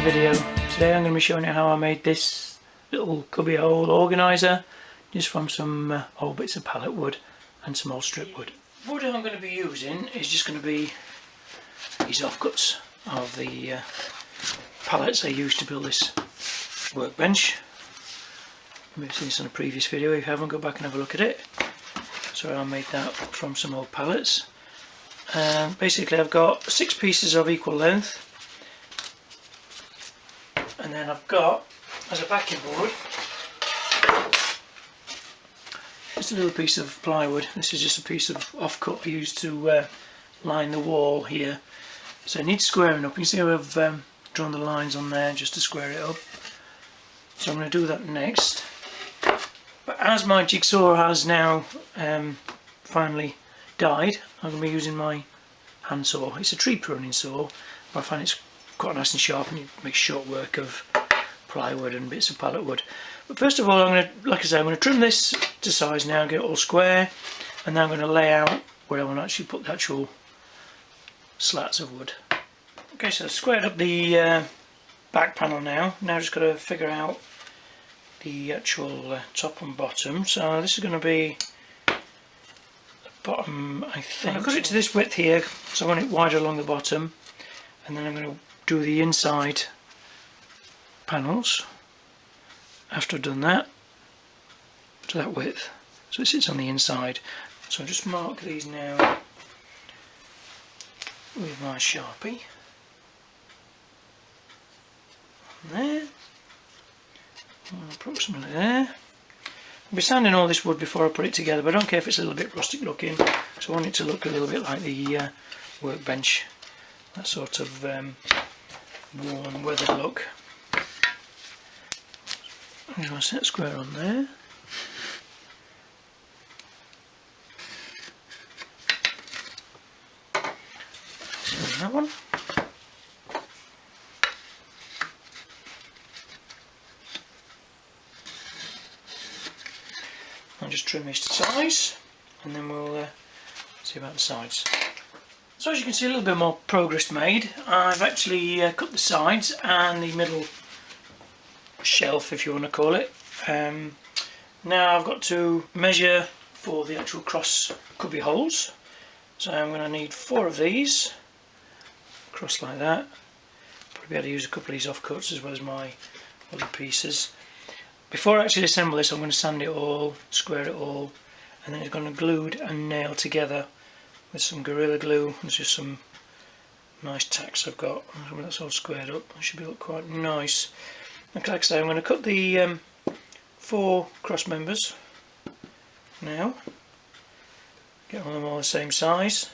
video. Today I'm going to be showing you how I made this little cubby hole organiser just from some old bits of pallet wood and some old strip wood. The wood I'm going to be using is just going to be these offcuts of the pallets I used to build this workbench. You may have seen this on a previous video. If you haven't, go back and have a look at it. So I made that from some old pallets. Basically I've got 6 pieces of equal length, and then I've got, as a backing board, just a little piece of plywood. This is just a piece of offcut I used to line the wall here. So it needs squaring up. You can see how I've drawn the lines on there just to square it up. So I'm going to do that next. But as my jigsaw has now finally died, I'm going to be using my handsaw. It's a tree pruning saw, but I find it's quite nice and sharp, and it makes short work of plywood and bits of pallet wood. But first of all, I'm going to, like I say, I'm going to trim this to size now, get it all square, and then I'm going to lay out where I want to actually put the actual slats of wood. Okay, so I've squared up the back panel now. Now I've just got to figure out the actual top and bottom. So this is going to be the bottom, I think. I've got it to this width here, so I want it wider along the bottom, and then I'm going to do the inside panels after I've done that to that width, so it sits on the inside. So I'll just mark these now with my Sharpie. There, approximately there. I'll be sanding all this wood before I put it together, but I don't care if it's a little bit rustic looking, so I want it to look a little bit like the workbench, that sort of worn, weathered look. There's my set square on there. So that one. I'll just trim this to size, and then we'll see about the sides. So as you can see, a little bit more progress made. I've actually cut the sides and the middle shelf, if you want to call it. Now I've got to measure for the actual cross cubby holes. So I'm going to need 4 of these, across like that. Probably be able to use a couple of these offcuts as well as my other pieces. Before I actually assemble this, I'm going to sand it all, square it all, and then it's going to glued and nailed together with some Gorilla Glue. There's just some nice tacks I've got. When that's all squared up, it should be look quite nice. Like I say, I'm going to cut the 4 cross members now, get them all the same size,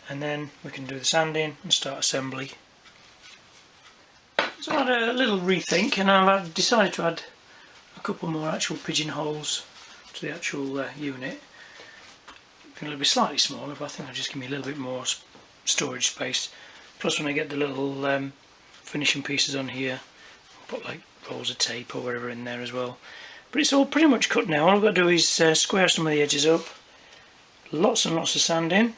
and then we can do the sanding and start assembly. So I had a little rethink, and I've decided to add a couple more actual pigeon holes to the actual unit. It'll be slightly smaller, but I think it'll just give me a little bit more storage space. Plus, when I get the little finishing pieces on here, I'll put like rolls of tape or whatever in there as well. But it's all pretty much cut now. All I've got to do is square some of the edges up, lots and lots of sanding,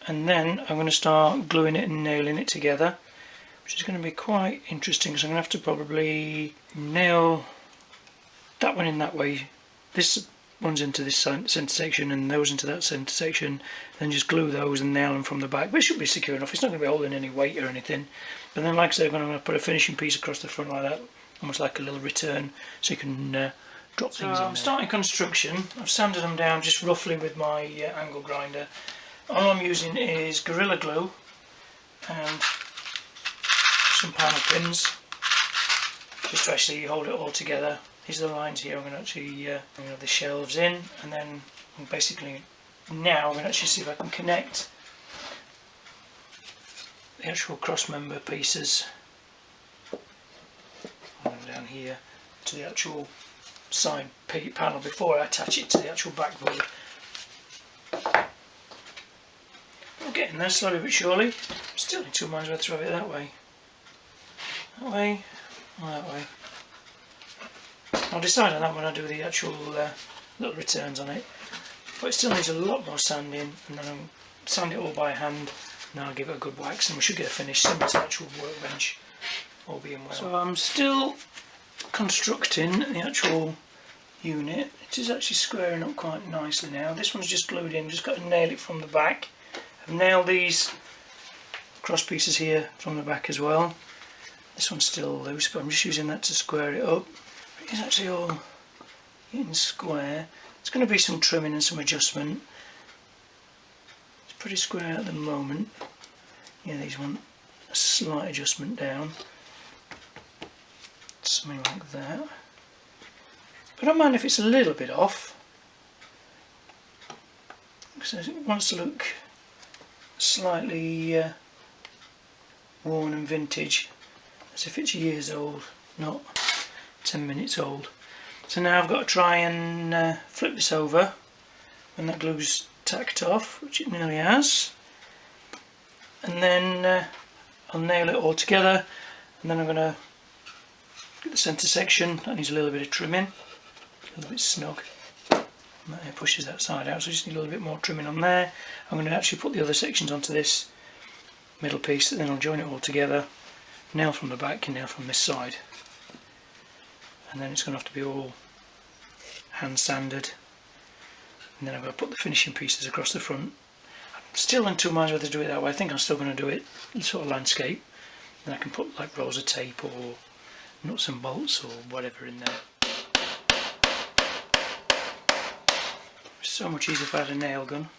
and then I'm going to start gluing it and nailing it together, which is going to be quite interesting. So I'm going to have to probably nail that one in that way, this one's into this centre section and those into that centre section, then just glue those and nail them from the back. But it should be secure enough. It's not going to be holding any weight or anything. But then, like I said, I'm going to put a finishing piece across the front like that, almost like a little return, so you can drop things in. I'm starting construction. I've sanded them down just roughly with my angle grinder. All I'm using is Gorilla Glue and some panel pins just to actually hold it all together. These are the lines here. I'm going to actually have the shelves in, and then basically now I'm going to actually see if I can connect the actual cross member pieces down here to the actual side panel before I attach it to the actual backboard. I'm getting there slowly but surely. Still in 2 minds whether to have it that way. That way, or that way. I'll decide on that when I do the actual little returns on it, but it still needs a lot more sanding, and then I'll sand it all by hand, and then I'll give it a good wax, and we should get a finish similar to the actual workbench. all being well. So I'm still constructing the actual unit. It is actually squaring up quite nicely now. This one's just glued in, just got to nail it from the back. I've nailed these cross pieces here from the back as well. This one's still loose, but I'm just using that to square it up. It's actually all in square. There's going to be some trimming and some adjustment. It's pretty square at the moment. Yeah, these want a slight adjustment down. Something like that. I don't mind if it's a little bit off, because it wants to look slightly worn and vintage, as if it's years old, not 10 minutes old. So now I've got to try and flip this over when that glue's tacked off, which it nearly has, and then I'll nail it all together, and then I'm going to get the centre section. That needs a little bit of trimming. A little bit snug. That pushes that side out, so I just need a little bit more trimming on there. I'm going to actually put the other sections onto this middle piece, and then I'll join it all together, nail from the back and nail from this side, and then it's going to have to be all hand sanded, and then I'm going to put the finishing pieces across the front. I'm still in two minds whether to do it that way. I think I'm still going to do it sort of landscape, then I can put like rolls of tape or nuts and bolts or whatever in there. So much easier if I had a nail gun.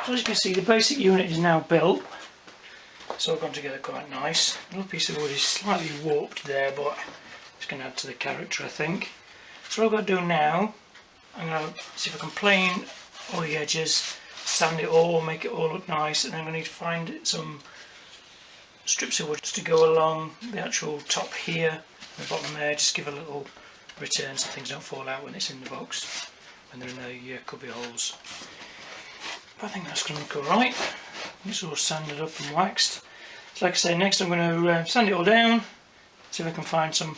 So as you can see, the basic unit is now built. It's all gone together quite nice. A little piece of wood is slightly warped there, but it's going to add to the character, I think. So what I've got to do now, I'm going to see if I can plane all the edges, sand it all, make it all look nice, and then I'm going to need to find some strips of wood just to go along the actual top here and the bottom there, just give a little return so things don't fall out when it's in the box, when they're in the cubby holes. But I think that's going to look alright. It's all sanded up and waxed. So like I say, next I'm going to sand it all down, see if I can find some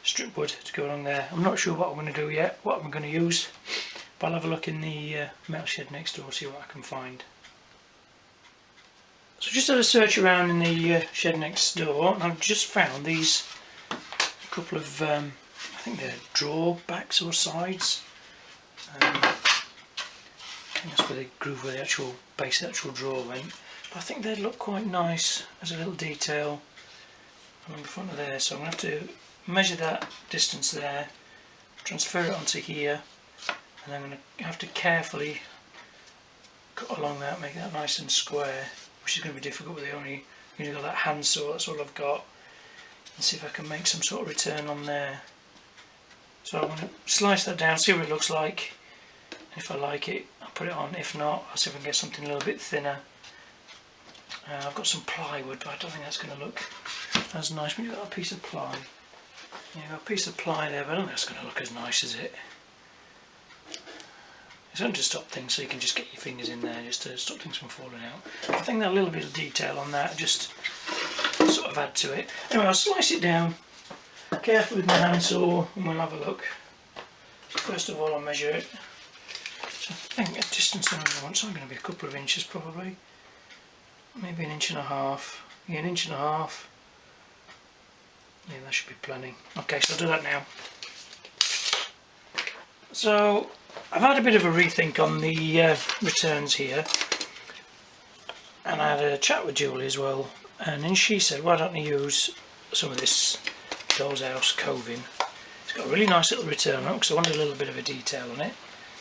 strip wood to go along there. I'm not sure what I'm going to do yet, what I'm going to use, but I'll have a look in the metal shed next door, see what I can find. So just had a search around in the shed next door, and I've just found these couple of, I think they're drawer backs or sides. I think that's where they groove where the actual base of the actual drawer went. But I think they'd look quite nice as a little detail along the front of there, so I'm going to have to measure that distance there, transfer it onto here, and I'm going to have to carefully cut along that, make that nice and square, which is going to be difficult with the only got that hand saw, that's all I've got, and see if I can make some sort of return on there. So I'm going to slice that down, see what it looks like, and if I like it I'll put it on, if not I'll see if I can get something a little bit thinner. I've got some plywood, but I don't think that's going to look as nice. But you've got a piece of ply. Yeah, you've got a piece of ply there, but I don't think that's going to look as nice as it. It's only to stop things, so you can just get your fingers in there, just to stop things from falling out. I think that little bit of detail on that just sort of add to it. Anyway, I'll slice it down carefully with my hand saw, and we'll have a look. So first of all, I'll measure it. So I think a distance I want, so I'm going to be a couple of inches probably. Maybe 1.5 inches. Yeah, 1.5 inches. Yeah, that should be plenty. Okay, so I'll do that now. So I've had a bit of a rethink on the returns here, and I had a chat with Julie as well, and then she said, why don't you use some of this Doll's House coving. It's got a really nice little return on it, because I wanted a little bit of a detail on it.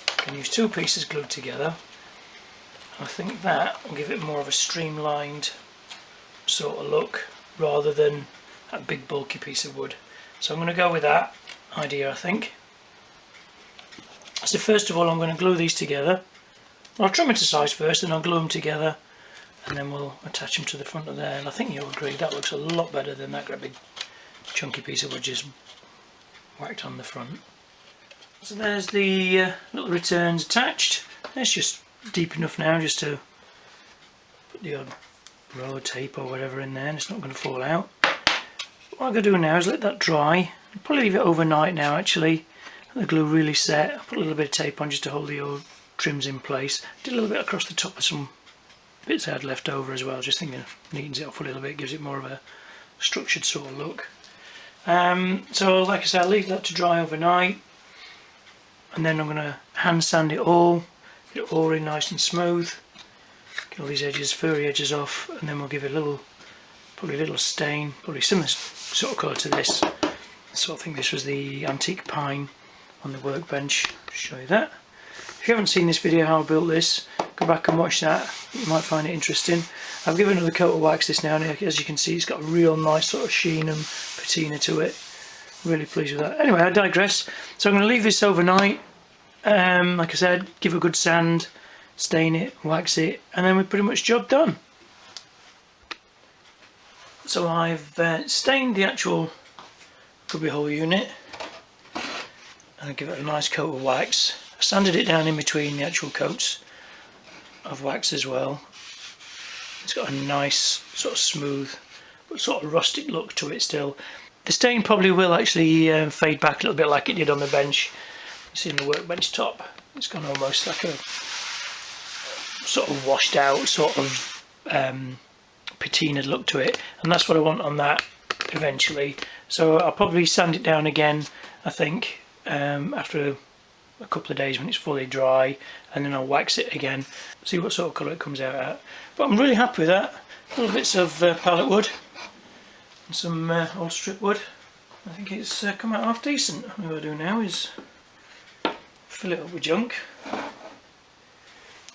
I can use 2 pieces glued together. I think that will give it more of a streamlined sort of look rather than that big bulky piece of wood. So I'm going to go with that idea, I think. So first of all I'm going to glue these together. I'll trim it to size first, then I'll glue them together, and then we'll attach them to the front of there. And I think you'll agree that looks a lot better than that great big chunky piece of wood just whacked on the front. So there's the little returns attached. It's just deep enough now just to put the odd roll of tape or whatever in there, and it's not going to fall out. what I'm going to do now is let that dry. I'll probably leave it overnight now actually. Let the glue really set. I'll put a little bit of tape on just to hold the old trims in place. Did a little bit across the top of some bits I had left over as well, just thinking it neatens it off a little bit, gives it more of a structured sort of look. So like I said, I'll leave that to dry overnight, and then I'm going to hand sand it all, get it all really nice and smooth, get all these edges, furry edges off, and then we'll give it a little, probably a little stain, probably similar sort of colour to this. So I think this was the antique pine on the workbench. I'll show you that. If you haven't seen this video how I built this, go back and watch that. You might find it interesting. I've given another coat of wax this now, and as you can see, it's got a real nice sort of sheen and patina to it. Really pleased with that. Anyway, I digress. So I'm going to leave this overnight. Like I said, give it a good sand, stain it, wax it, and then we're pretty much job done. So I've stained the actual cubby hole unit, and I give it a nice coat of wax. I sanded it down in between the actual coats of wax as well. It's got a nice sort of smooth but sort of rustic look to it still. The stain probably will actually fade back a little bit like it did on the bench. You see in the workbench top, it's gone almost like a sort of washed out sort of patinaed look to it, and that's what I want on that eventually. So I'll probably sand it down again, I think, after a couple of days when it's fully dry, and then I'll wax it again, see what sort of colour it comes out at. But I'm really happy with that. Little bits of pallet wood and some old strip wood. I think it's come out half decent. What I do now is fill it up with junk,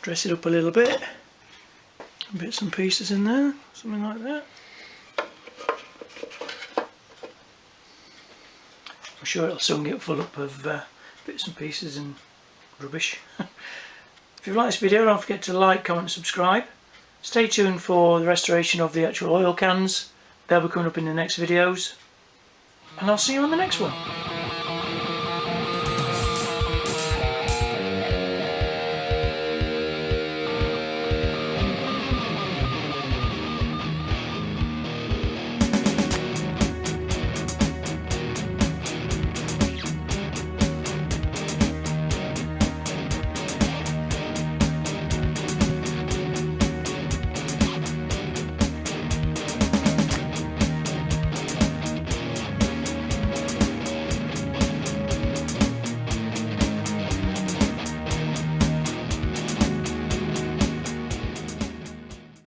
dress it up a little bit, bits and pieces in there, something like that. I'm sure it'll soon get full up of bits and pieces and rubbish. If you like this video, don't forget to like, comment and subscribe. Stay tuned for the restoration of the actual oil cans. They'll be coming up in the next videos, and I'll see you on the next one.